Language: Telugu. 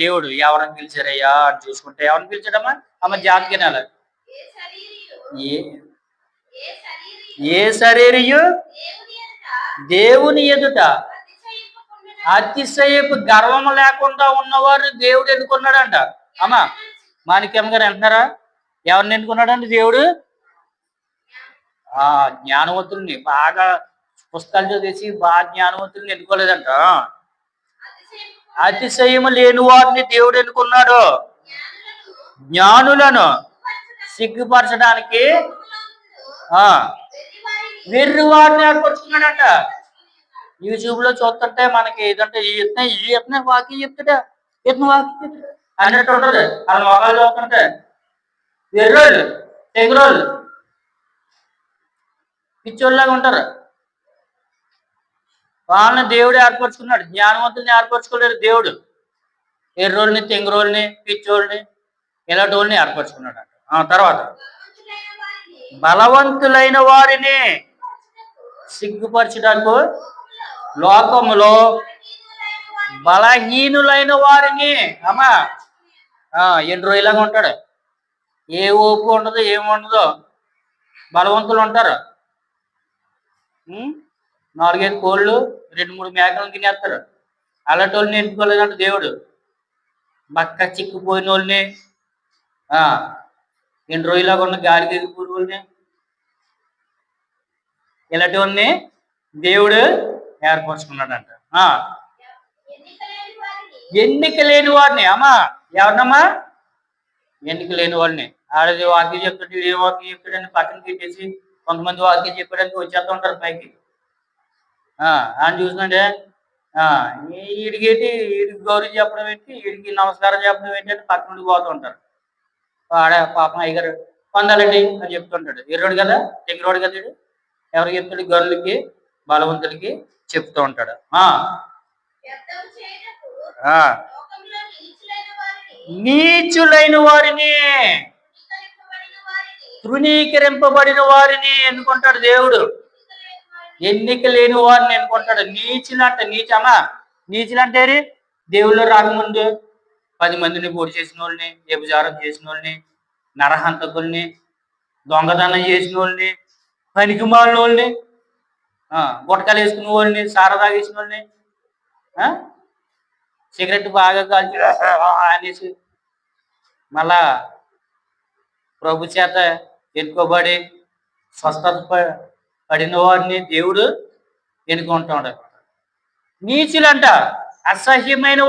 దేవుడు ఎవరిని పిలిచారయ్యా అని చూసుకుంటే ఎవరిని పిలిచాడమ్మా? అమ్మ జాతికి నెల ఏ ఏ శరీరియు దేవుని ఎదుట అతిశయపు గర్వము లేకుండా ఉన్నవారు దేవుడు ఎన్నుకున్నాడంట. అమ్మా మాణిక్యం గారు అంటున్నారా? ఎవరిని ఎన్నుకున్నాడండి దేవుడు? జ్ఞానవంతుల్ని, బాగా పుస్తకాలు చదివేసి బాగా జ్ఞానవంతుల్ని ఎన్నుకోలేదంట. అతిశయము లేని వారిని దేవుడు ఎన్నుకున్నాడు. జ్ఞానులను సిగ్గుపరచడానికి వెర్రి వారిని ఏర్పరుచుకున్నాడంట. యూట్యూబ్ లో చూస్తుంటే మనకి ఏదంటే ఈ వాకి చెప్తాడా వాకి అన్నట్టు ఉంటుంది. వాళ్ళ మొగాలు చూస్తుంటే వెర్రోళ్ళు, తెగురోళ్ళు, పిచ్చోళ్ళలాగా ఉంటారు. వాళ్ళని దేవుడు ఏర్పరచుకున్నాడు. జ్ఞానవంతుల్ని ఏర్పరచుకోలేడు దేవుడు. ఎర్రోళ్ళని, తెంగురోళ్ళని, పిచ్చోళ్ళని, ఇలాంటి వాళ్ళని ఏర్పరచుకున్నాడు. తర్వాత బలవంతులైన వారిని సిగ్గుపరచడానికి లోకములో బలహీనులైన వారిని అమ్మా ఎన్ని రోజులాగా ఉంటాడు. ఏ ఓపు ఉండదు, ఏముండదు. బలవంతులు ఉంటారు. 4-5 కోళ్ళు 2-3 మేకలను తినేస్తారు. అలాంటి వాళ్ళని ఎంచుకోలేదంటే దేవుడు. బక్క చిక్కుపోయిన వాళ్ళని, ఎన్ని రోజులాగా ఉన్న గాలి దిగిపోయిన వాళ్ళని, ఇలాంటి వాళ్ళని దేవుడు ఏర్పరచుకున్నాడంట. ఎన్నిక లేని వారిని అమ్మా ఎవరినమ్మా? ఎన్నిక లేని వాళ్ళని. ఆడది వాక్యం చెప్తాడు, ఏ వాక్యం చెప్తాడని పక్కన తిట్టేసి కొంతమంది వాక్యం చెప్పడానికి వచ్చేస్తూ ఉంటారు పైకి. ఆయన చూసినాడే వీడికి గౌరవం చెప్పడం ఏంటి, వీడికి నమస్కారం చెప్పడం ఏంటి అని పక్క నుండి పోతూ ఉంటారు. పాపం అయ్యగారు పొందాలండి అని చెప్తుంటాడు. ఎర్రోడు కదా, తెంగరోడు కదా. వీడు ఎవరికి చెప్తాడు? గొర్రెలకి, బలవంతులకి చెప్తూ ఉంటాడు. నీచులైన వారిని, తృణీకరింపబడిన వారిని ఎన్నుకుంటాడు దేవుడు. ఎన్నిక లేని వారిని ఎన్నుకుంటాడు. నీచులంట, నీచమ్మా నీచులంటే దేవుళ్ళు రాకముందు 10 మందిని పొడి చేసిన వాళ్ళని, వ్యభిచారం చేసిన వాళ్ళని, నరహంతకుల్ని, దొంగతనం చేసిన వాళ్ళని, పనికిమాలిన వాళ్ళని, గుట్టకాలు వేసుకున్న వాళ్ళని, సారా తాగేసిన వాళ్ళని, సిగరెట్ బాగా కాల్చి అనేసి మళ్ళా ప్రభు చేత ఎన్నుకోబడి స్వస్థత పడిన వారిని దేవుడు ఎన్నుకుంటాడు. నీచులంట, అసహ్యమైన